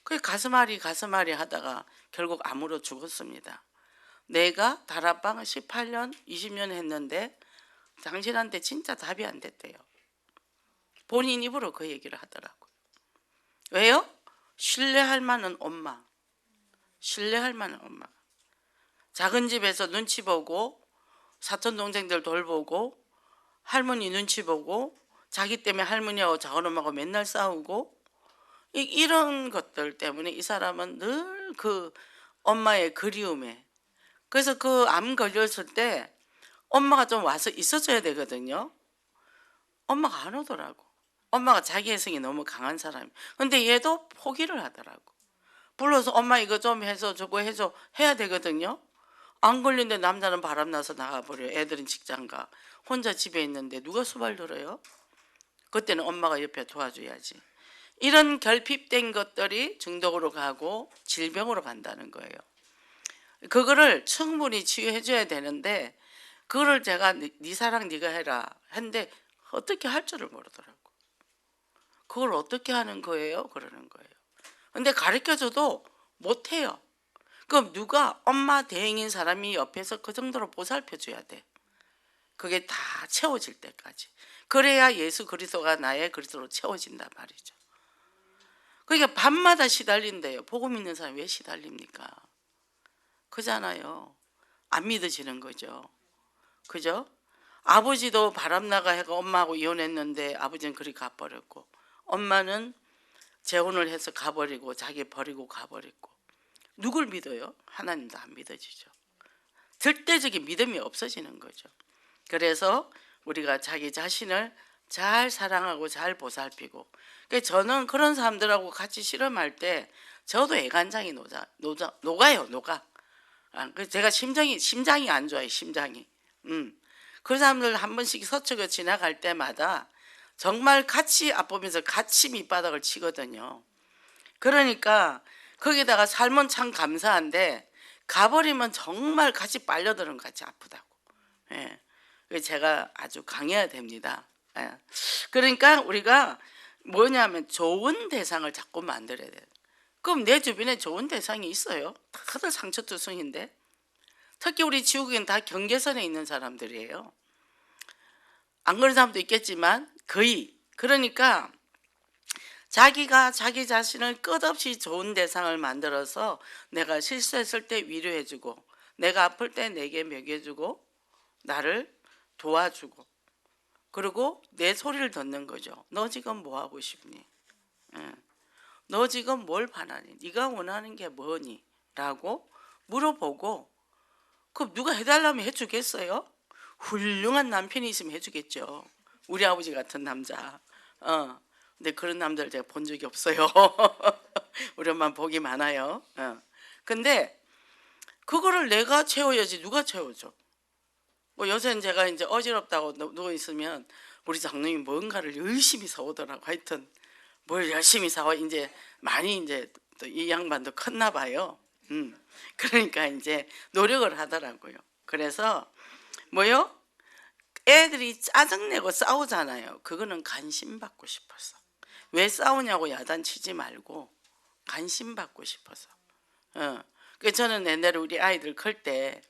그 가슴앓이 하다가 결국 암으로 죽었습니다. 내가 다락방을 18년, 20년 했는데 당신한테 진짜 답이 안 됐대요. 본인 입으로 그 얘기를 하더라고요. 왜요? 신뢰할 만한 엄마. 신뢰할 만한 엄마. 작은 집에서 눈치 보고 사촌 동생들 돌보고 할머니 눈치 보고 자기 때문에 할머니하고 작은엄마하고 맨날 싸우고, 이런 것들 때문에 이 사람은 늘 그 엄마의 그리움에, 그래서 그 암 걸렸을 때 엄마가 좀 와서 있어줘야 되거든요. 엄마가 안 오더라고. 엄마가 자기 애성이 너무 강한 사람이. 근데 얘도 포기를 하더라고. 불러서 엄마 이거 좀 해줘 저거 해줘 해야 되거든요. 안 걸린데 남자는 바람나서 나가버려요. 애들은 직장가. 혼자 집에 있는데 누가 수발 들어요? 그때는 엄마가 옆에 도와줘야지. 이런 결핍된 것들이 중독으로 가고 질병으로 간다는 거예요. 그거를 충분히 치유해 줘야 되는데, 그거를 제가 네 사랑 네가 해라 했는데 어떻게 할 줄을 모르더라고. 그걸 어떻게 하는 거예요? 그러는 거예요. 근데 가르쳐줘도 못해요. 그럼 누가 엄마 대행인 사람이 옆에서 그 정도로 보살펴 줘야 돼. 그게 다 채워질 때까지. 그래야 예수 그리스도가 나의 그리스도로 채워진단 말이죠. 그러니까 밤마다 시달린대요. 복음 있는 사람이 왜 시달립니까? 그잖아요. 안 믿어지는 거죠. 그죠? 아버지도 바람나가 해가 엄마하고 이혼했는데 아버지는 그리 가버렸고, 엄마는 재혼을 해서 가버리고 자기 버리고 가버렸고, 누굴 믿어요? 하나님도 안 믿어지죠. 절대적인 믿음이 없어지는 거죠. 그래서 우리가 자기 자신을 잘 사랑하고 잘 보살피고, 그러니까 저는 그런 사람들하고 같이 실험할 때 저도 애간장이 녹아요. 녹아. 제가 심장이 안 좋아요. 심장이. 그 사람들 한 번씩 서쪽에 지나갈 때마다 정말 같이 앞보면서 같이 밑바닥을 치거든요. 그러니까 거기다가 삶은 참 감사한데 가버리면 정말 같이 빨려드는 것 같이 아프다고. 예. 제가 아주 강해야 됩니다. 예. 그러니까 우리가 뭐냐면 좋은 대상을 자꾸 만들어야 돼요. 그럼 내 주변에 좋은 대상이 있어요. 다들 상처투성인데, 특히 우리 지구에는 다 경계선에 있는 사람들이에요. 안 그런 사람도 있겠지만 거의. 그러니까 자기가 자기 자신을 끝없이 좋은 대상을 만들어서 내가 실수했을 때 위로해주고, 내가 아플 때 내게 먹여주고, 나를 도와주고, 그리고 내 소리를 듣는 거죠. 너 지금 뭐 하고 싶니? 너 지금 뭘 바라니? 네가 원하는 게 뭐니? 라고 물어보고, 그럼 누가 해달라면 해주겠어요? 훌륭한 남편이 있으면 해주겠죠. 우리 아버지 같은 남자. 근데 그런 남자를 제가 본 적이 없어요. 우리 엄마 복이 많아요. 근데 그거를 내가 채워야지 누가 채워줘? 뭐 요새는 제가 이제 어지럽다고 누워 있으면 우리 장로님이 뭔가를 열심히 사오더라고. 하여튼 뭘 열심히 사와. 이제 많이 이제 또 이 양반도 컸나 봐요. 그러니까 이제 노력을 하더라고요. 그래서 뭐요? 애들이 짜증내고 싸우잖아요. 그거는 관심 받고 싶어서. 왜 싸우냐고 야단치지 말고 관심 받고 싶어서. 그래서 저는 옛날에 우리 아이들 클 때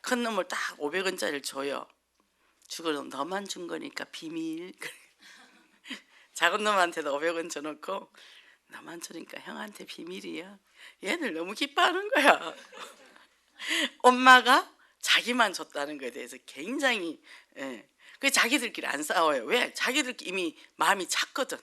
큰 놈을 딱 500원짜리를 줘요. 주고는 너만 준 거니까 비밀. 작은 놈한테도 500원 줘놓고 너만 주니까 형한테 비밀이야. 얘들 너무 기뻐하는 거야. 엄마가 자기만 줬다는 것에 대해서 굉장히, 그 자기들끼리 안 싸워요. 왜? 자기들끼리 이미 마음이 찼거든.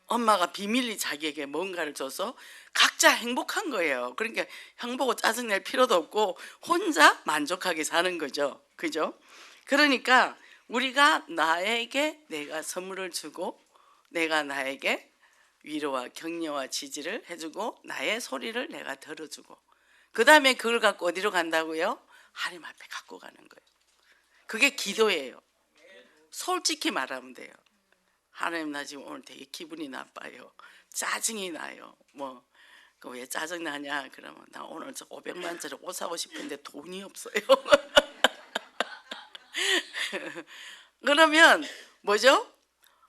엄마가 비밀리 자기에게 뭔가를 줘서 각자 행복한 거예요. 그러니까 형 보고 짜증낼 필요도 없고 혼자 만족하게 사는 거죠. 그죠? 그러니까 우리가 나에게 내가 선물을 주고, 내가 나에게 위로와 격려와 지지를 해주고, 나의 소리를 내가 들어주고, 그 다음에 그걸 갖고 어디로 간다고요? 하나님 앞에 갖고 가는 거예요. 그게 기도예요. 솔직히 말하면 돼요. 하나님, 나 지금 오늘 되게 기분이 나빠요. 짜증이 나요. 뭐 왜 짜증 나냐? 그러면 나 오늘 저 500만짜리 옷 사고 싶은데 돈이 없어요. 그러면 뭐죠?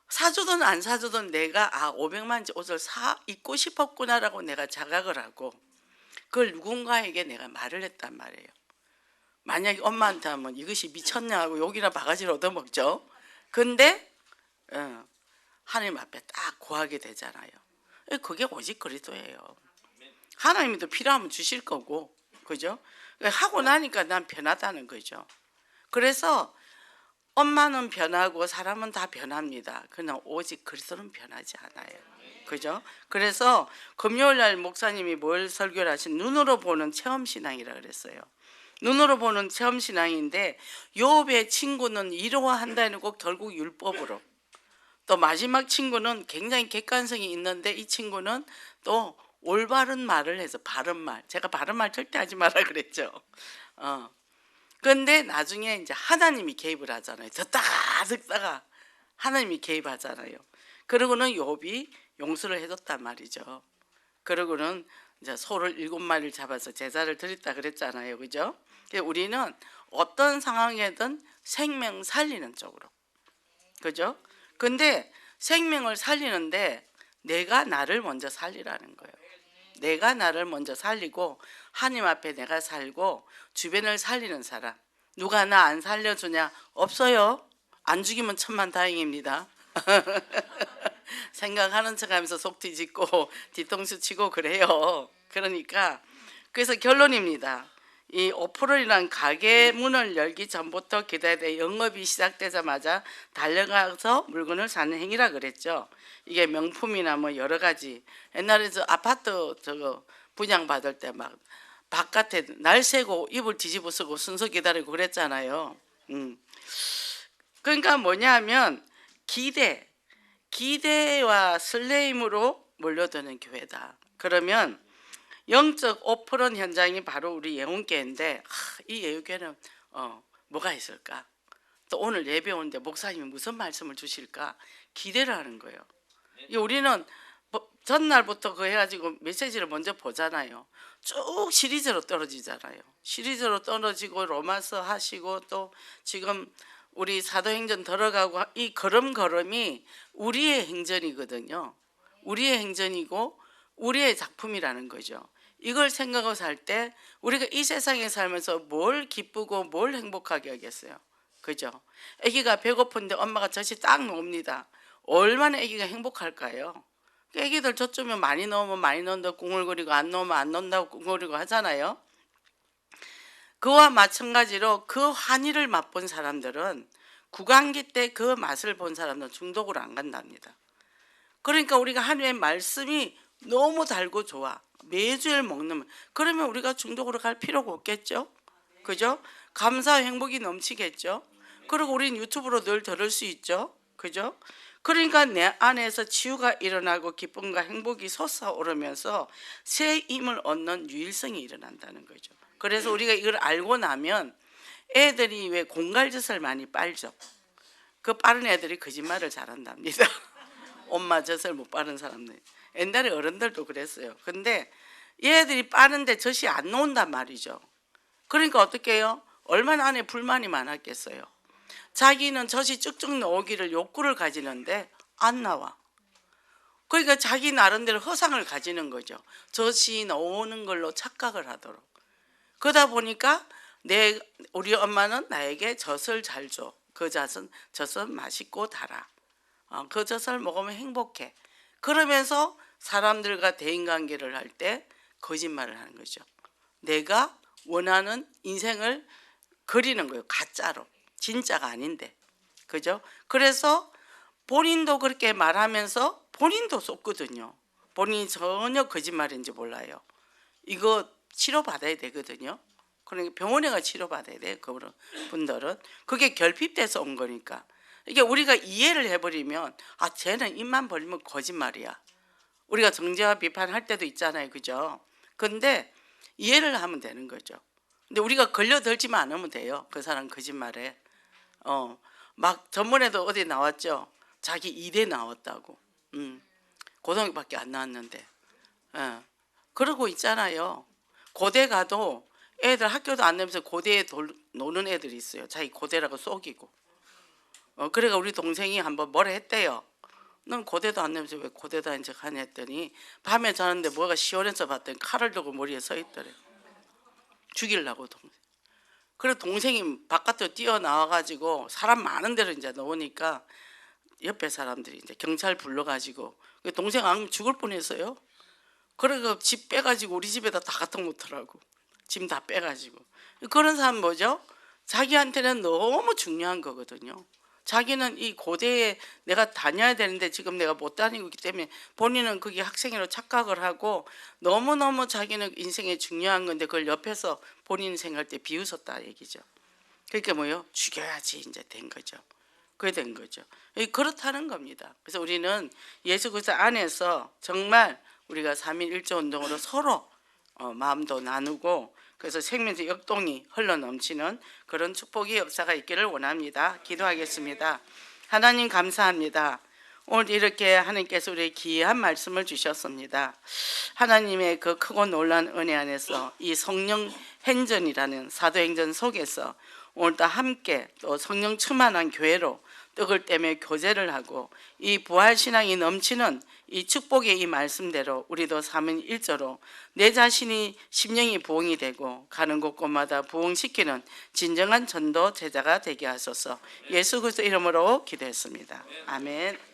사주든 안 사주든 내가 500만짜리 옷을 입고 싶었구나라고 내가 자각을 하고, 그걸 누군가에게 내가 말을 했단 말이에요. 만약에 엄마한테 하면 이것이 미쳤냐 하고 욕이나 바가지를 얻어먹죠. 근데 하나님 앞에 딱 구하게 되잖아요. 그게 오직 그리스도예요. 하나님이 또 필요하면 주실 거고, 그죠? 하고 나니까 난 변하다는 거죠. 그래서 엄마는 변하고 사람은 다 변합니다. 그러나 오직 그리스도는 변하지 않아요. 그죠? 그래서 금요일 날 목사님이 뭘 설교를 하신, 눈으로 보는 체험신앙이라 그랬어요. 눈으로 보는 체험신앙인데, 욥의 친구는 이루어한다는 거 결국 율법으로, 또 마지막 친구는 굉장히 객관성이 있는데 이 친구는 또 올바른 말을 해서 바른 말, 제가 바른 말 절대 하지 마라 그랬죠. 그런데 나중에 이제 하나님이 개입을 하잖아요. 듣다가 하나님이 개입하잖아요. 그러고는 욥이 용서를 해줬단 말이죠. 그러고는 이제 소를 7마리를 잡아서 제사를 드렸다 그랬잖아요. 그죠? 우리는 어떤 상황에든 생명 살리는 쪽으로, 그죠? 근데 생명을 살리는데 내가 나를 먼저 살리라는 거예요. 내가 나를 먼저 살리고 하나님 앞에 내가 살고 주변을 살리는 사람. 누가 나 안 살려주냐? 없어요. 안 죽이면 천만다행입니다. 생각하는 척하면서 속 뒤집고 뒤통수 치고 그래요. 그러니까 그래서 결론입니다. 이 오프럴이란 가게 문을 열기 전부터 기다려 영업이 시작되자마자 달려가서 물건을 사는 행위라 그랬죠. 이게 명품이나 뭐 여러 가지 옛날에 저 아파트 저거 분양 받을 때 막 바깥에 날 새고 이불 뒤집어 쓰고 순서 기다리고 그랬잖아요. 그러니까 뭐냐면 기대와 설레임으로 몰려드는 교회다. 그러면 영적 오프런 현장이 바로 우리 예언교회인데 이 예언교회는 뭐가 있을까? 또 오늘 예배 오는데 목사님이 무슨 말씀을 주실까? 기대를 하는 거예요. 우리는 전날부터 그 해가지고 메시지를 먼저 보잖아요. 쭉 시리즈로 떨어지잖아요. 시리즈로 떨어지고 로마서 하시고 또 지금 우리 사도행전 들어가고 이 걸음걸음이 우리의 행전이거든요. 우리의 행전이고 우리의 작품이라는 거죠. 이걸 생각하고 살 때 우리가 이 세상에 살면서 뭘 기쁘고 뭘 행복하게 하겠어요. 그죠? 아기가 배고픈데 엄마가 젖이 딱 놓습니다. 얼마나 아기가 행복할까요? 애기들 젖주면 많이 넣으면 많이 넣는다고 꿍얼거리고 안 넣으면 안 넣는다고 꿍얼거리고 하잖아요. 그와 마찬가지로 그 환희를 맛본 사람들은 구강기 때 그 맛을 본 사람들은 중독으로 안 간답니다. 그러니까 우리가 하나님의 말씀이 너무 달고 좋아. 매주일 먹는 그러면 우리가 중독으로 갈 필요가 없겠죠. 그죠? 감사와 행복이 넘치겠죠. 그리고 우리는 유튜브로 늘 들을 수 있죠. 그죠? 그러니까 내 안에서 치유가 일어나고 기쁨과 행복이 솟아오르면서 새 힘을 얻는 유일성이 일어난다는 거죠. 그래서 우리가 이걸 알고 나면 애들이 왜 공갈젓을 많이 빨죠. 그 빠른 애들이 거짓말을 잘한답니다. 엄마 젖을 못 빠른 사람들. 옛날에 어른들도 그랬어요. 근데 얘들이 빠른데 젖이 안 나온단 말이죠. 그러니까 어떻게 해요? 얼마나 안에 불만이 많았겠어요. 자기는 젖이 쭉쭉 나오기를 욕구를 가지는데 안 나와. 그러니까 자기 나름대로 허상을 가지는 거죠. 젖이 나오는 걸로 착각을 하도록. 그러다 보니까 우리 엄마는 나에게 젖을 잘 줘. 그 젖은 맛있고 달아. 그 젖을 먹으면 행복해. 그러면서 사람들과 대인관계를 할 때 거짓말을 하는 거죠. 내가 원하는 인생을 그리는 거예요. 가짜로. 진짜가 아닌데. 그죠? 그래서 본인도 그렇게 말하면서 본인도 속거든요. 본인이 전혀 거짓말인지 몰라요. 이거 치료받아야 되거든요. 그러니까 병원에 가 치료받아야 돼요. 그분들은. 그게 결핍돼서 온 거니까. 이게 우리가 이해를 해버리면 쟤는 입만 벌리면 거짓말이야. 우리가 정죄와 비판할 때도 있잖아요. 그죠? 근데 이해를 하면 되는 거죠. 근데 우리가 걸려들지만 않으면 돼요. 그 사람 거짓말에. 막 전번에도 어디 나왔죠. 자기 이대 나왔다고. 고등학교밖에 안 나왔는데. 그러고 있잖아요. 고대 가도 애들 학교도 안 다니면서 고대에 노는 애들이 있어요. 자기 고대라고 속이고. 그래가 우리 동생이 한번 뭐라 했대요. 넌 고대도 안 다니면서 왜 고대 다닌 척 하냐 했더니 밤에 자는데 뭐가 시원해서 봤더니 칼을 들고 머리에 서 있더래. 죽이려고 동생. 그래 동생이 바깥으로 뛰어나와가지고 사람 많은 데로 이제 나오니까 옆에 사람들이 이제 경찰 불러가지고 동생 안 죽을 뻔했어요. 그래서 집 빼가지고 우리 집에다 다 갖다 놓더라고. 짐 다 빼가지고. 그런 사람 뭐죠? 자기한테는 너무 중요한 거거든요. 자기는 이 고대에 내가 다녀야 되는데 지금 내가 못 다니고 있기 때문에 본인은 그게 학생으로 착각을 하고 너무너무 자기는 인생에 중요한 건데 그걸 옆에서 본인 생각할 때 비웃었다 얘기죠. 그러니까 뭐요? 죽여야지 이제 된 거죠. 그게 된 거죠. 그렇다는 겁니다. 그래서 우리는 예수 그리스도 안에서 정말 우리가 3일 1조 운동으로 서로 마음도 나누고 그래서 생명의 역동이 흘러넘치는 그런 축복의 역사가 있기를 원합니다. 기도하겠습니다. 하나님 감사합니다. 오늘 이렇게 하나님께서 우리에게 귀한 말씀을 주셨습니다. 하나님의 그 크고 놀란 은혜 안에서 이 성령 행전이라는 사도행전 속에서 오늘도 함께 또 성령 충만한 교회로 떡을 떼며 교제를 하고 이 부활 신앙이 넘치는 이 축복의 이 말씀대로 우리도 삼위일조로 내 자신이 심령이 부흥이 되고 가는 곳곳마다 부흥시키는 진정한 전도 제자가 되게 하소서. 예수 그리스도 이름으로 기도했습니다. 아멘.